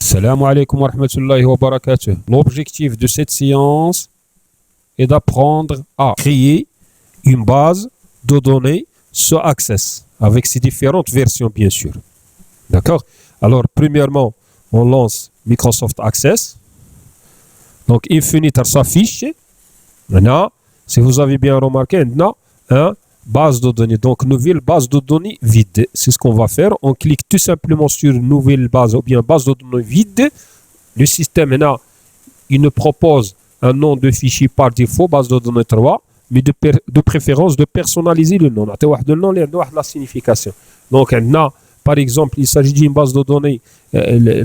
Salam alaikum wa rahmatullahi wa barakatuh. L'objectif de cette séance est d'apprendre à créer une base de données sur Access, avec ses différentes versions bien sûr. D'accord? Alors, premièrement, on lance Microsoft Access. Donc, Infinite s'affiche. Maintenant, si vous avez bien remarqué, maintenant, base de données. Donc, nouvelle base de données vide. C'est ce qu'on va faire. On clique tout simplement sur nouvelle base ou bien base de données vide. Le système, maintenant, il nous propose un nom de fichier par défaut, base de données 3, mais de préférence de personnaliser le nom. Le nom, la signification. Donc, maintenant, par exemple, il s'agit d'une base de données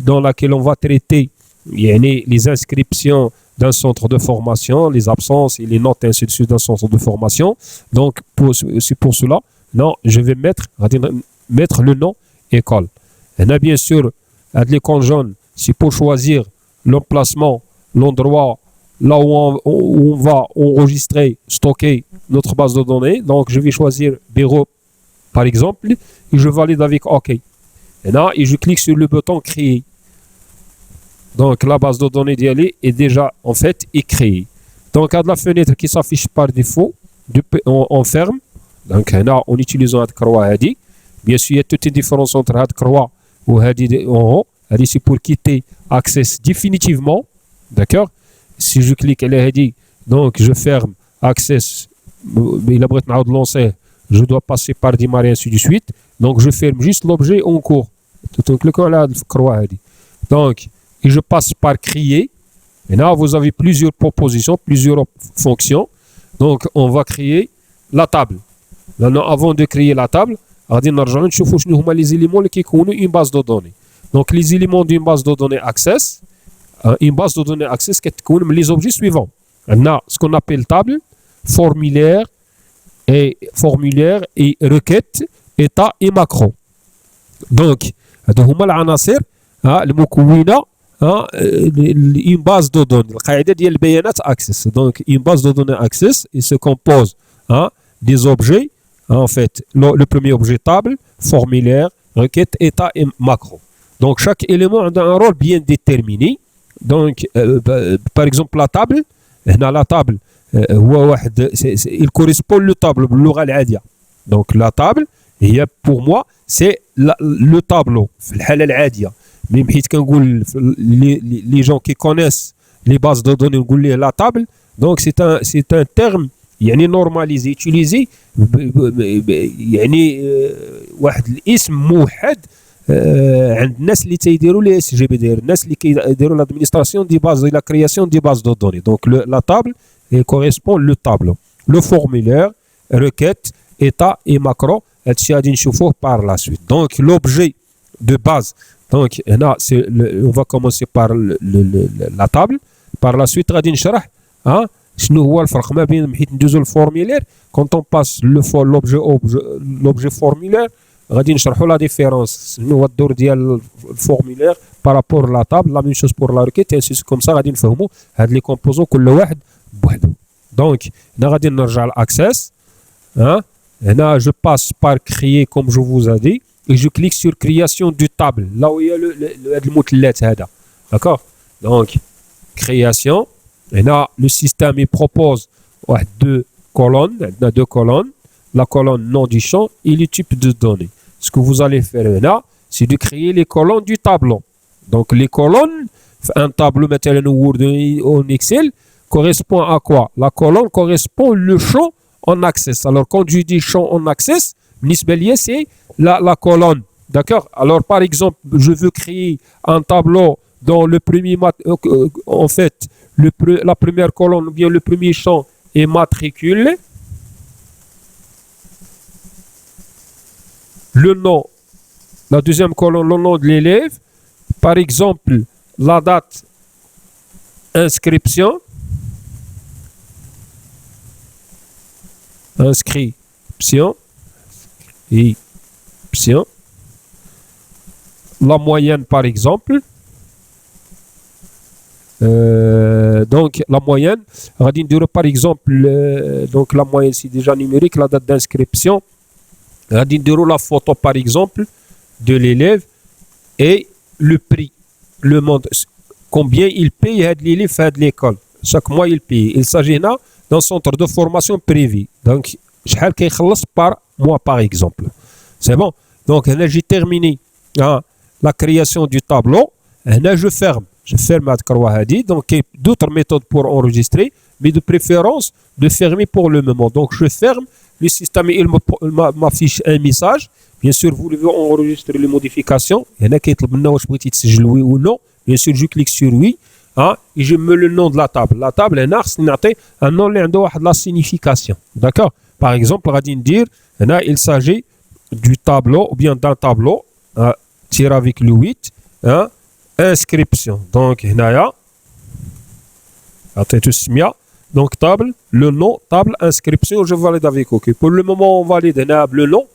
dans laquelle on va traiter les inscriptions d'un centre de formation, les absences et les notes ainsi de suite d'un centre de formation. Donc, c'est pour cela, non, je vais mettre le nom école. Et là, bien sûr, l'école jaune, c'est pour choisir l'emplacement, l'endroit, là où on va enregistrer, stocker notre base de données. Donc, je vais choisir bureau, par exemple, et je valide avec OK. Et là, je clique sur le bouton créer. Donc, la base de données d'y est déjà, en fait, créée. Donc, à la fenêtre qui s'affiche par défaut, on ferme. Donc, là, en utilisant la croix, bien sûr, il y a toute une différence entre la croix ou en haut. C'est pour quitter Access définitivement. D'accord? Si je clique, donc je ferme Access. Il a besoin de lancer. Je dois passer par démarrer, ainsi de suite. Donc, je ferme juste l'objet en cours. Donc, le croix, donc, et je passe par créer. Et là, vous avez plusieurs propositions, plusieurs fonctions. Donc, on va créer la table. Maintenant, avant de créer la table, on va les éléments qui connaissent une base de données. Donc, les éléments d'une base de données Access, une base de données Access qui connaît les objets suivants. On a ce qu'on appelle table, formulaire et requête, état et macro. Donc, une base de données. Access. Donc, une base de données Access, il se compose des objets. En fait, le premier objet table, formulaire, requête, état et macro. Donc, chaque élément a un rôle bien déterminé. Donc, par exemple, la table, il correspond le table, donc, la table, pour moi, c'est le tableau. Même les gens qui connaissent les bases de données, la table, donc c'est un terme normalisé, utilisé, واحد الاسم موحد عند الناس اللي تيديروا لي اس جي بي دي الناس اللي كيديروا l'administration des bases et la création des bases de données. Donc la table correspond le tableau, le formulaire, requête, état et macro. هادشي غادي نشوفوه par la suite. Donc l'objet de base. Donc, là, on va commencer par la table. Par la suite, غادي نشرح شنو هو الفرق ما بين حيت ندوزو الفورميلير. Quand on passe l'objet formulaire, غادي نشرحوا la différence. شنو هو الدور ديال الفورميلير par rapport à la table. La même chose pour la requête. Et c'est comme ça غادي نفهموا هاد لي كومبوزون كل واحد بوحدو. Donc, هنا غادي نرجع l'access. Là, je passe par créer comme je vous ai dit. Et je clique sur création du table, là où il y a le moutlet. D'accord? Donc, création. Et là, le système il propose deux colonnes. La colonne nom du champ et le type de données. Ce que vous allez faire là, c'est de créer les colonnes du tableau. Donc, les colonnes, un tableau maintenant Word en Excel, correspond à quoi? La colonne correspond au champ en Access. Alors, quand je dis champ en Access, c'est la colonne. D'accord? Alors, par exemple, je veux créer un tableau dans le premier... en fait, la première colonne, ou bien le premier champ est matricule. Le nom. La deuxième colonne, le nom de l'élève. Par exemple, la date inscription. Inscription. La moyenne, par exemple. Donc, la moyenne, par exemple, donc la moyenne, c'est déjà numérique, la date d'inscription. La photo, par exemple, de l'élève et le prix. le monde, combien il paye هاد l'élève à l'école. Chaque mois, il paye. Il s'agit là d'un centre de formation privé. Donc, شحال كيخلص par mois, par exemple. C'est bon. Donc, là, j'ai terminé la création du tableau. Là, je ferme. Je ferme هاد الكروة هادي. Donc, il y a d'autres méthodes pour enregistrer, mais de préférence de fermer pour le moment. Donc, je ferme. Le système, il m'affiche un message. Bien sûr, vous devez enregistrer les modifications. Il y en a qui يطلب لنا واش بغيتي تسجل oui ou non. Bien sûr, je clique sur oui. Et je mets le nom de la table. La table, c'est un nom qui a la signification. D'accord? Par exemple, on va dire il s'agit du tableau ou bien d'un tableau tiré avec le 8. Inscription. Donc, donc table, le nom, table, inscription, je valide avec OK. Pour le moment, on valide le nom.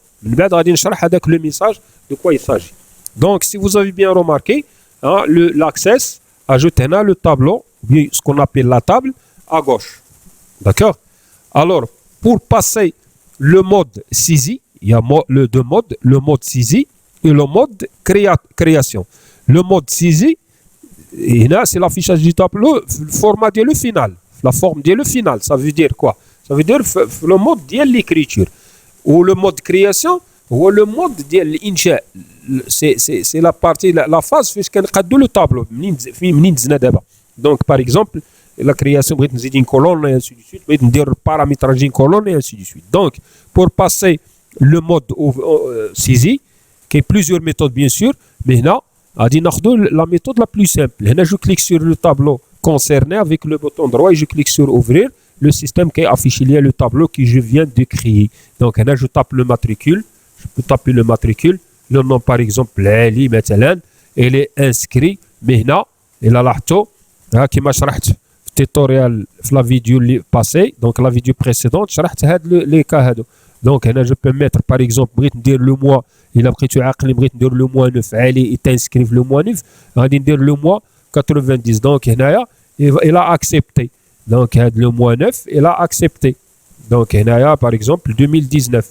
Avec le message de quoi il s'agit. Donc, si vous avez bien remarqué, l'access ajoute le tableau, ce qu'on appelle la table, à gauche. D'accord? Alors, pour passer le mode saisie, il y a deux modes, le mode saisie et le mode création. Le mode saisie, c'est l'affichage du tableau, le format de le final. La forme de le final, ça veut dire quoi? Ça veut dire le mode de l'écriture. Ou le mode création, ou le mode de l'insha. C'est la partie, la phase puisqu'on a le tableau. Donc, par exemple, la création, on va une colonne et ainsi de suite. On va dire le paramétrage d'une colonne et ainsi de suite. Donc, pour passer le mode saisie, qui est plusieurs méthodes bien sûr, mais là, la méthode la plus simple. Là, je clique sur le tableau concerné avec le bouton droit et je clique sur ouvrir. Le système qui est affiché là, le tableau que je viens de créer. Donc là, je tape le matricule. Je peux taper le matricule. Le nom, par exemple, Ali, مثلا, il est inscrit. Mais là, il a l'arto. Qui m'a شرحت في tutoriel في la vidéo passée. Donc la vidéo précédente, شرحت les cas هادو. Donc là, je peux mettre, par exemple, بغيت ندير le mois. Il a pris tu عقلي بغيت ندير le mois 9. Ali est inscrit le mois 9. غادي ندير le mois 90. Donc هنايا il a accepté. Donc, le mois 9, il a accepté. Donc, par exemple, 2019.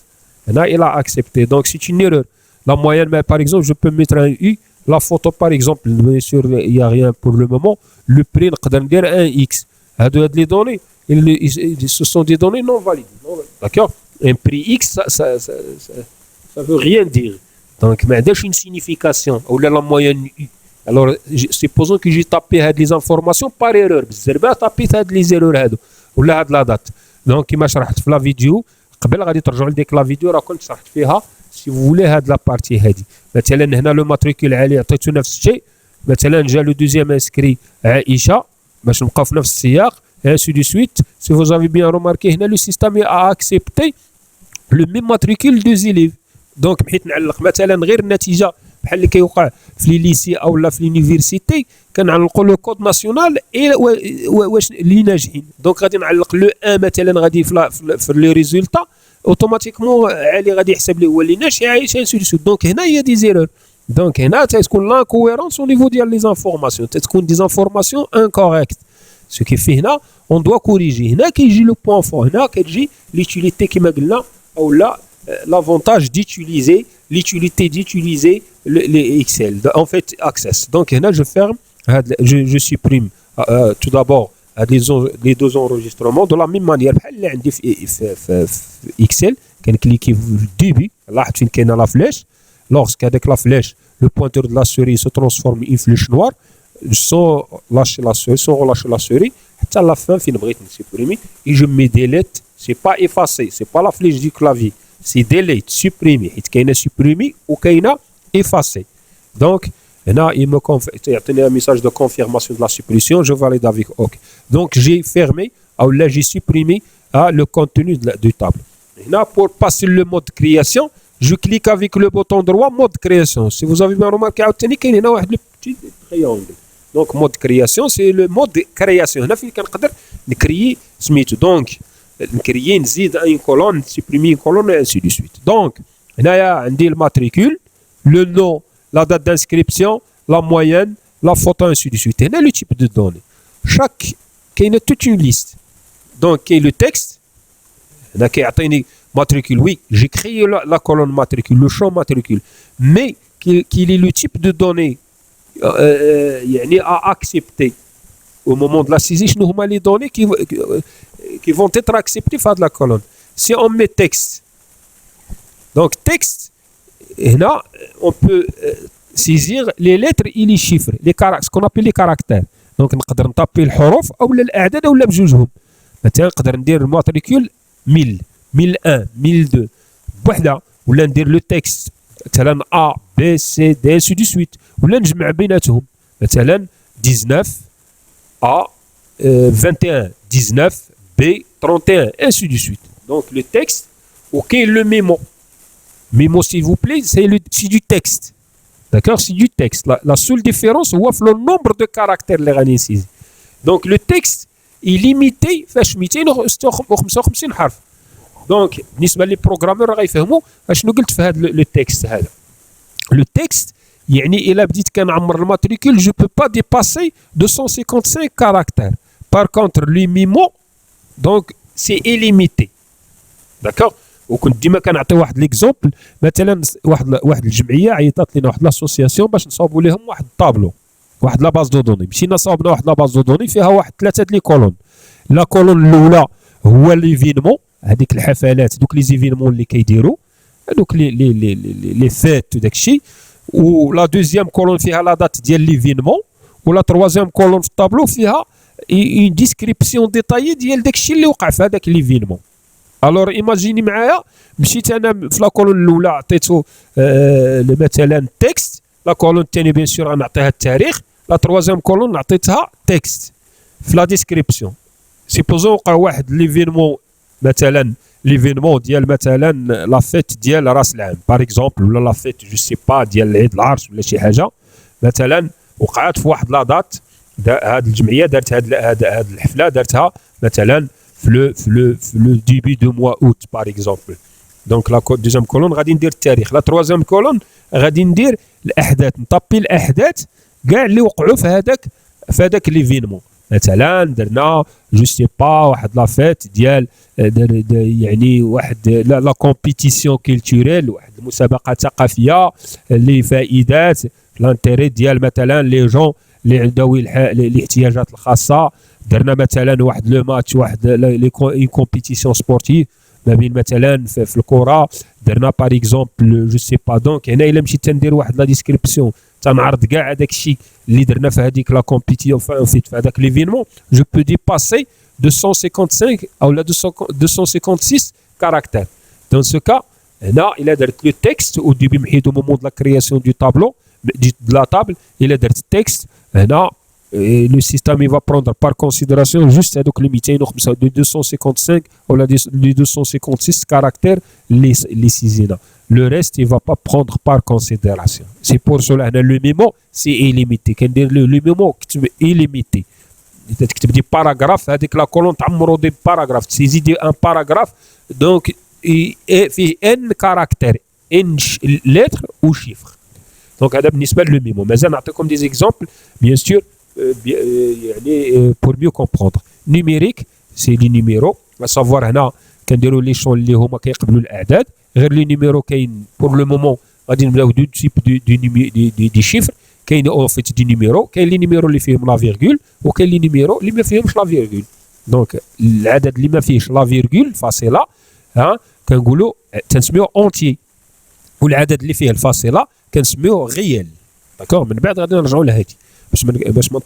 Il a accepté. Donc, c'est une erreur. La moyenne, par exemple, je peux mettre un U. La photo, par exemple, bien sûr, il n'y a rien pour le moment. Le prix, on peut dire un X. Les données, ce sont des données non valides. D'accord? Un prix X, ça ne veut rien dire. Donc, mais une signification. Ou la moyenne U. Alors, supposons que j'ai tapé les informations par erreur. J'ai tapé les erreurs ou la date. Donc, كما شرحت في la vidéo قبل غادي ترجعوا لديك la vidéو راه كنت شرحت فيها si vous voulez هاد la partie هادي. مثلا هنا لو ماتريكول عليه عطيته نفس الشيء. مثلا جا لو دوزيام انسكري عائشة باش نبقاو في نفس السياق. ainsi de suite. Si vous avez bien remarqué هنا le système a accepté le même matricule des élèves. Donc بحيث نعلق مثلا غير النتيجة بحال اللي كيوقع في لي ليسي او لا في لونيفرسيتي كنعلقوا لو كود ناسيونال اي واش اللي ناجحين. دونك غادي نعلق لو ان مثلا غادي في لي ريزولتا اوتوماتيكمون علي غادي يحسب لي هو اللي ناجح عايش انسي دو. دونك هنا هي دي زيرور. دونك هنا تكون لانكويرونس او نيفو ديال لي زانفورماسيون تكون دي زانفورماسيون انكوريكت. سو كي فيه هنا اون دوا كوريجي. هنا كيجي لو بوين فور. هنا كتجي ليتيليتي كما قلنا او لا l'avantage d'utiliser l'utilité d'utiliser les Excel. En fait, Access. Donc, là, je ferme, je supprime tout d'abord les deux enregistrements de la même manière. Excel, quand on clique début, là, on a la flèche. Lorsqu'avec la flèche, le pointeur de la souris se transforme en flèche noire, sans relâcher la souris, à la fin, je vais supprimer et je mets delete. C'est pas effacé, c'est pas la flèche du clavier. C'est delete, supprimer. Il y a supprimé ou il y a effacé. Donc, là, il me y a un message de confirmation de la suppression. Je valide avec OK. Donc, j'ai fermé, ou là, j'ai supprimé le contenu du table. Là, pour passer le mode création, je clique avec le bouton droit, mode création. Si vous avez bien remarqué, il y a un petit triangle. Donc, mode création, c'est le mode création. Là, il y a créer Smith. Donc, créer une colonne, supprimer une colonne et ainsi de suite. Donc, là, il y a le matricule, le nom, la date d'inscription, la moyenne, la photo, ainsi de suite. Et là, le type de données. Il y a toute une liste. Donc, il y a le texte. Il y a un matricule. Oui, j'ai créé la colonne matricule, le champ matricule. Mais qu'il ait le type de données يعني à accepter au moment de la saisie شنو هما les données qui vont être acceptées في هذه la colonne. Si on met texte, donc texte هنا on peut saisir les lettres et les chiffres, ce qu'on appelle les caractères. Donc نقدر نطابي الحروف او الاعداد او بجوجهم. مثلا نقدر ندير الماتريكول 1000 1001 1002 بوحده، ولا ندير لو تكست مثلا A B C D ainsi de suite، ولا نجمع بيناتهم مثلا 19 A 21 19 B 31 ainsi de suite. Donc le texte وكاين le mémo. Mémo s'il vous plaît c'est du texte. D'accord, c'est du texte. La seule différence هو في le nombre de caractères اللي غادي نسيزي. Donc le texte est limité فاش 256 حرف. دونك بالنسبه لي بروغرامور غيفهموا اشنو قلت في هذا لو تكست هذا. لو تكست يعني الا بديت كنعمر الماتريكول جو بو با ديباسي 255 كاركتير. بار كونتر لي ميمو دونك سي إليميتي. داكوغ. وكنت ديما كنعطي واحد ليكزومبل، مثلا واحد الجمعيه عيطات لنا واحد لاسوسياسيون باش نصاوبوا لهم واحد الطابلو، واحد لا باز دو دوني. مشينا صاوبنا واحد لا باز دو دوني فيها واحد 3 لي كولون. لا كولون الاولى هو ليفينمون، هذيك الحفلات دوك لي زيفينمون اللي كيديروا هذوك لي فيت وداك الشيء، ولا دوزيام كولون فيها لا دات ديال ليفينمون، ولا تروازيام كولون في الطابلو فيها اون ديسكريبسيون ديتايي ديال داك الشيء اللي وقع في هذاك ليفينمون. الور ايماجيني معايا مشيت انا في لا كولون الاولى عطيتو مثلا تكست، لا كولون الثاني بيان سور غنعطيها التاريخ، لا تروازيام كولون عطيتها تكست في لا ديسكريبسيون. سيبوزون وقع واحد ليفينمون، مثلا ليفينمون ديال مثلا لا فيت ديال راس العام باغ اكزومبل، ولا لا فيت جو سي با ديال عيد العرش ولا شي حاجه مثلا وقعت في واحد لا دات. هاد الجمعيه دارت هاد الحفله دارتها مثلا في لو ديبي دو موا اوت باغ اكزومبل. دونك لا دوزيام كولون غادي ندير التاريخ، لا تروازيام كولون غادي ندير الاحداث، نطابي الاحداث كاع اللي وقعوا في هذاك ليفينمون. مثلا درنا جو سي با واحد لا فيت ديال يعني واحد لا كومبيتيسيون كولتوريل، واحد المسابقات ثقافيه اللي فائدات لانتيري ديال مثلا لي جون اللي ذوي الاحتياجات الخاصه. درنا مثلا واحد لو ماتش، واحد لي كومبيتيسيون سبورتيف ما بين مثلا في الكره درنا باغ اكزومبل جو سي با. دونك هنا الا مشيت تندير واحد لا ديسكريبسيون تنعرض كاع هذاك الشيء اللي درنا في هذيك لا كومبيتيسيون في هذاك ليفينمون، جو بو ديباسي 255 او لا 256 كاركتير. دون سو كا هنا الا درت لو تكست او ديبي محيدو مومون دو لا كرياسيون دو طابلو دو لا طابل، الا درت التكست هنا le système il va prendre par considération juste هذوك لي 255 ولا les 256 caractères les سيزينا. Le reste il va pas prendre par considération. C'est pour cela هنا le mémo c'est illimité. كندير le mémo كتب illimité. تكتب دي باراغراف، هذيك لا كولون تعمروا دي باراغراف، تسيزي دي ان باراغراف دونك فيه ان كاركتير ان لتر او شيفر. دونك هذا بالنسبه لو ميمو. مازال نعطيكم دي زيكزامبل بيان سور يعني pour mieux comprendre. Numérique c'est les numéros، à savoir هنا كنديروا لي شون اللي هما كيقبلوا الاعداد. غير لي نيميرو كاين pour le moment غادي نبداو دو تيب دي شيفر. كاين او فيت دي نيميرو، كاين لي نيميرو اللي فيهم لا فيرغول، وكاين لي نيميرو اللي ما فيهمش لا فيرغول. دونك العدد اللي ما فيهش لا فيرغول فاصله ها كنقولوا تنسميوه اونتي، والعدد اللي فيه الفاصله كنسميوه غيال. داكور، من بعد غادي نرجعوا لهادي باش ما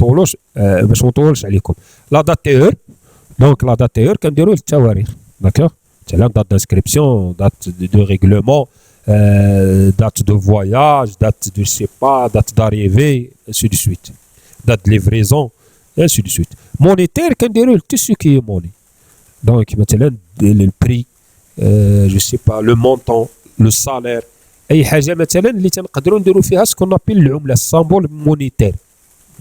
نطولوش عليكم. لا داتيور، دونك لا داتيور كنديروا التواريخ. داكور، مثلا دات دانسكريبسيون، دات دو ريغلومون، date de voyage, date de je sais pas, date d'arrivée, ainsi de suite. Date de livraison, ainsi de suite. Monétaire, كنديروا tout ce qui est monnaie. Donc مثلا le prix, je sais pas, le montant, le salaire. اي حاجه مثلا اللي تنقدروا نديروا فيها سكون ابيل العمله السامبول مونيتير.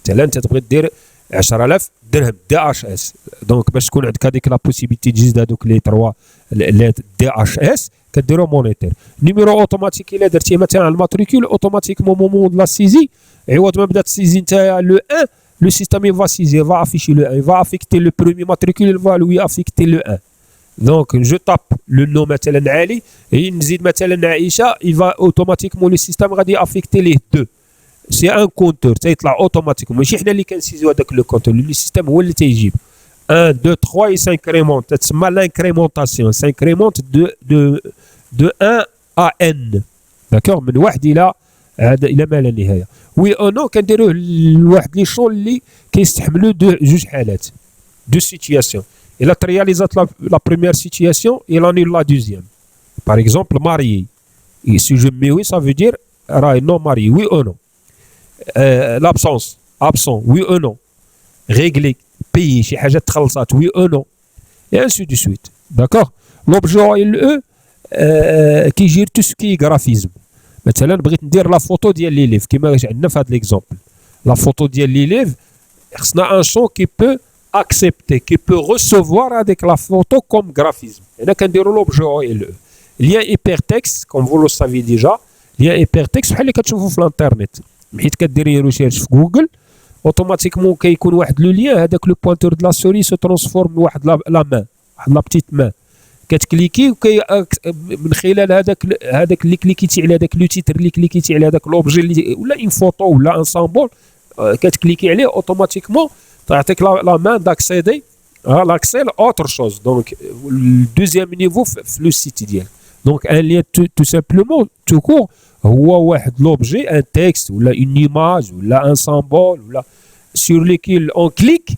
مثلا انت تبغي دير 10000 درهم دي اش اس، دونك باش تكون عندك هذيك لا بوسيبيتي تجيز هذوك لي 3 لي دي اش اس كديروا مونيتير. نيميرو اوتوماتيك الا درتيه مثلا على الماتريكول اوتوماتيكمون مومون لا سيزي، عوض ما بدات تسيزي نتايا لو 1 لو سيستيم va saisir, va afficher le 1, va affecter le premier matricule, il va lui affecter le 1. Donc je tape le nom مثلا علي، نزيد مثلا عائشه، il va automatiquement le système غادي affecter les 2. سي ان كونتور تيطلع اوتوماتيكمون ماشي حنا اللي كنسيزيو هذاك لو كونتور لو سيستيم هو اللي تيجيب 1 2 3 يسانكريمونت تسمى لانكريمونطاسيون سانكريمونت دو 1 ا ان داكوغ من واحد الى ما لا نهايه وي او نو كنديروه لواحد لي شون اللي كيستحملوا جوج حالات دو سيتياسيون الا ترياليزات لا بروميير سيتياسيون il annule la deuxième par exemple marié et si je mets oui ça veut dire راهي non marié oui ou non l'absence absent oui ou non réglé payé شي حاجه تخلصات oui ou non et ainsi de suite d'accord l'objet le كيجير تو سكي غرافيزم مثلا بغيت ندير لا فوتو ديال ليليف كيما عندنا في هذا ليكزومبل لا فوتو ديال ليليف خصنا ان شون كي بو accepter qui peut recevoir avec la photo comme graphisme. Et là, quand on l'objet OLE. Lien hypertexte, comme vous le savez déjà, lien hypertexte, بحال اللي كتشوفوا في الانترنت. حيت كديري ريشيرش في جوجل اوتوماتيكمون كيكون واحد لو ليان هذاك لو بوينتور دو لا سوري سو ترانسفورم واحد لا مان واحد لا بتيت مان كتكليكي وكي من خلال هذاك اللي كليكيتي على هذاك لو تيتر اللي كليكيتي على هذاك لوبجي اللي ولا اون فوتو ولا ان سامبول كتكليكي عليه اوتوماتيكمون تعطيك لا مان داكسيدي l'accès à autre chose. Donc, le deuxième niveau, c'est le site idéal. Donc, un lien tout simplement, tout court, هو l'objet, un texte, ou là, une image, ou là, un symbole, ou là, sur lequel on clique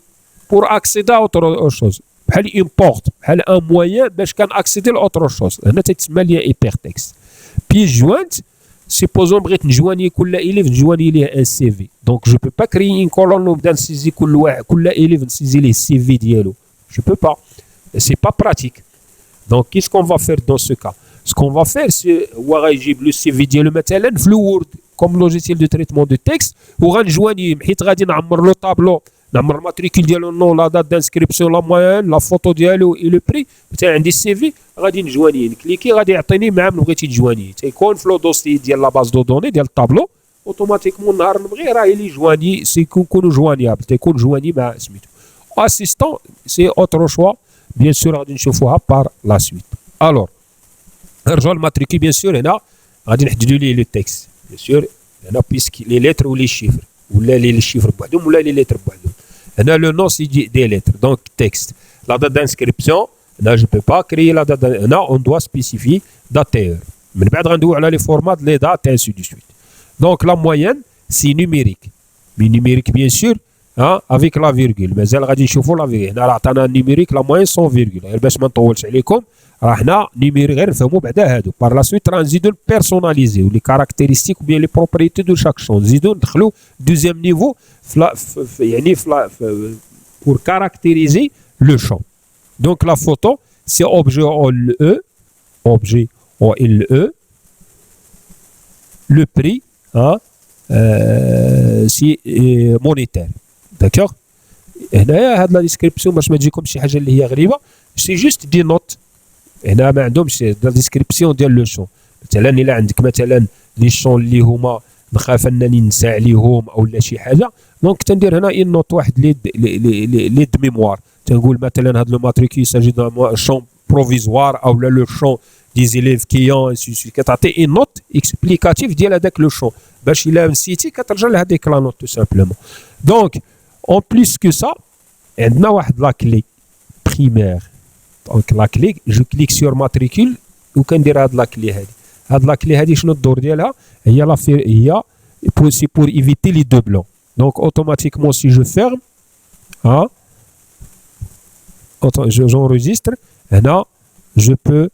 pour accéder à autre chose. بحال une porte, بحال un moyen باش كان accéder à autre chose. هنا تتسمى lien hypertexte. Puis jointe, supposons بغيت نجواني كل élève نجواني ليه un CV. Donc je peux pas créer une colonne ونبدا نسيزي كل élève نسيزي ليه CV ديالو. Je peux pas. C'est pas pratique. Donc qu'est-ce qu'on va faire dans ce cas? Ce qu'on va faire c'est هو غيجيب لو CV ديالو مثلا في الوورد comme logiciel de traitement de texte وغنجواني حيت غادي نعمر لو طابلو نعمر الماتريكول ديالو النو لا دات دانسكريبسيون لا موين لا فوتو ديالو اي لو بري مثلا عندي السي في غادي نجواني نكليكي غادي يعطيني مع من بغيتي تجواني تيكون في لو دوسي ديال لا باز دو دوني ديال الطابلو اوتوماتيكمون نهار نبغي راه لي جواني سيكونوا جوانيابل تيكون جواني مع سميتو اسيستون سي اوتر شوا بيان سور غادي نشوفوها بار لا سويت الوغ نرجعوا للماتريكول بيان سور هنا غادي نحددوا ليه لو تكست بيان سور هنا بيسك لي ليتر ولي شيفر ولا لي شيفر بوحدهم ولا لي ليتر بوحدهم هنا لو نو سي دي ليتر دونك تكست لا دات دانسكريبسيون هنا جو بو با كريي لا دات هنا اون دوا سبيسيفي داتير من بعد غندويو على لي فورمات لي دات انسي دو سويت دونك لا موين سي نيميريك مي نيميريك بيان سور افيك لا فيرغول مازال غادي نشوفوا لا فيرغول هنا راه عطانا نيميريك لا موين سون فيرغول غير باش ما نطولش عليكم راه حنا نيميري غير نفهموا بعدا هادو بار لا سويت راه نزيدو بيرسوناليزيو لي كاركتيرستيك و بيان لي بروبريتي دو شاك شون نزيدو ندخلو دوزيام نيفو يعني pour caractériser le champ. Donc la photo c'est objet OLE le prix c'est monétaire. D'accord? هنا هاد لا ديسكريبسيون باش ما تجيكم شي حاجه اللي هي غريبه سي جوست دي نوت هنا ما عندهمش لا ديسكريبسيون ديال لو شون مثلا الا عندك مثلا لي شون اللي هما نخاف انني ننسى عليهم او لا شي حاجه دونك تندير هنا ان نوت واحد لي د ميموار تنقول مثلا هاد لو ماتريكول ساجي دون شون بروفيزوار او لا لو شون دي زيليف كيون كتعطي ان نوت اكسبليكاتيف ديال هذاك لو شون باش الا نسيتي كترجع لهذيك لا نوت تو سامبلومون دونك اون بليس كو سا عندنا واحد لا كلي بريمير دونك لا كلي جو كليك سور ماتريكول وكندير هاد لا كلي هادي هاد لا كلي هادي شنو الدور ديالها هي هي سي بور ايفيتي لي دو بلون دونك اوتوماتيكمون سي جو فيرم j'enregistre هنا je peux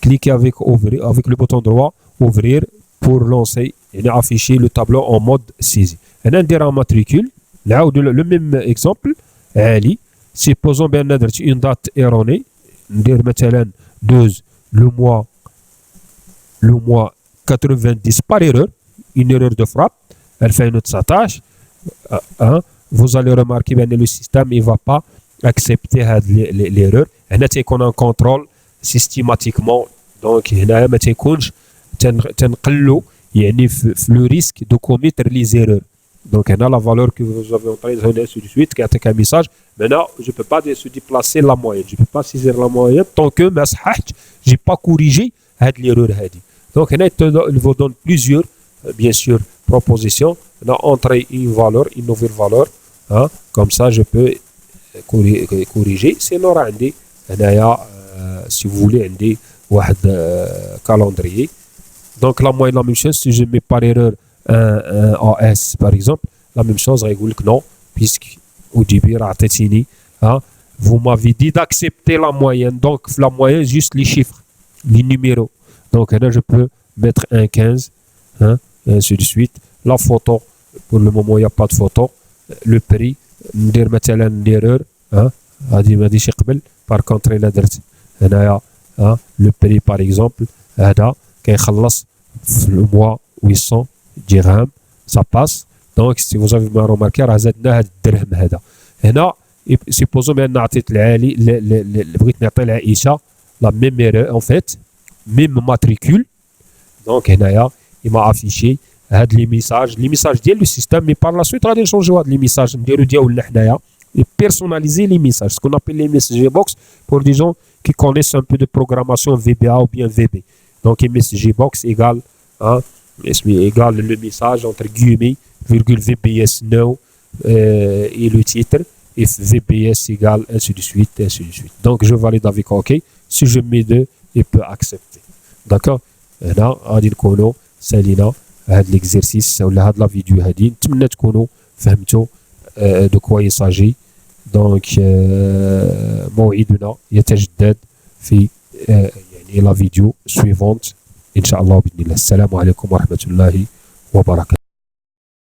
cliquer avec le bouton droit ouvrir pour lancer يعني afficher le tableau en mode saisie هنا ندير matricule نعاودو لو ميم اكزومبل عالي supposons بان درت une date erronée ندير مثلا 12 le mois 90 par erreur une erreur de frappe 2019 vous allez remarquer que le système ne va pas accepter l'erreur هنا تيكون un contrôle systématiquement donc هنا ما تيكونش تنقلوا يعني في le risque de commettre les erreurs donc هنا la valeur que vous avez entrée هنا ainsi de suite كيعطيك un message maintenant je peux pas se déplacer la moyenne je peux pas saisir la moyenne tant que ما صححتش j'ai pas corrigé هاد l'erreur هادي donc هنا il vous donne plusieurs bien sûr proposition, on a entré une valeur, une nouvelle valeur, hein, comme ça je peux corriger. Sinon عندي هنايا si vous voulez عندي واحد calendrier. Donc la moyenne la même chose, si je mets par erreur un AS par exemple, la même chose غيقول لك non, puisque au début راه عطيتيني vous m'avez dit d'accepter la moyenne, donc la moyenne juste les chiffres, les numéros. Donc là je peux mettre un 15, hein, et ainsi de suite. La photo, pour le moment il n'y a pas de photo. Le prix, ندير مثلا l'erreur, hein, هذه ماديش يقبل. Par contre إلا درت هنايا le prix par exemple هذا كيخلص في الموا 800 درهم, ça passe. Donc si vous avez bien remarqué راه زدنا هذا الدرهم هذا. هنا supposons بان عطيت العالي بغيت نعطي لعائشة la même erreur en fait, même matricule. Donc هنايا il m'a affiché هاد لي ميساج ديال لو سيستيم. مي بار لا سويت غادي نشونجيو هاد لي ميساج نديرو ديالنا حنايا et personnaliser les messages, ce qu'on appelle les messages box pour des gens qui connaissent un peu de programmation VBA ou bien VB. Donc un message box égale égale le message entre guillemets virgule VBS no et le titre, et VBS égale ainsi de suite, ainsi de suite. Donc je valide avec OK. Si je mets 2, il peut accepter. D'accord. هنا غادي نكونوا سالينا هاد l'exercice ولا هاد لا فيديو هادي. نتمنى تكونوا فهمتوا de quoi il s'agit. Donc موعدنا يتجدد في يعني la vidéo suivante إن شاء الله بإذن الله. السلام عليكم ورحمة الله وبركاته.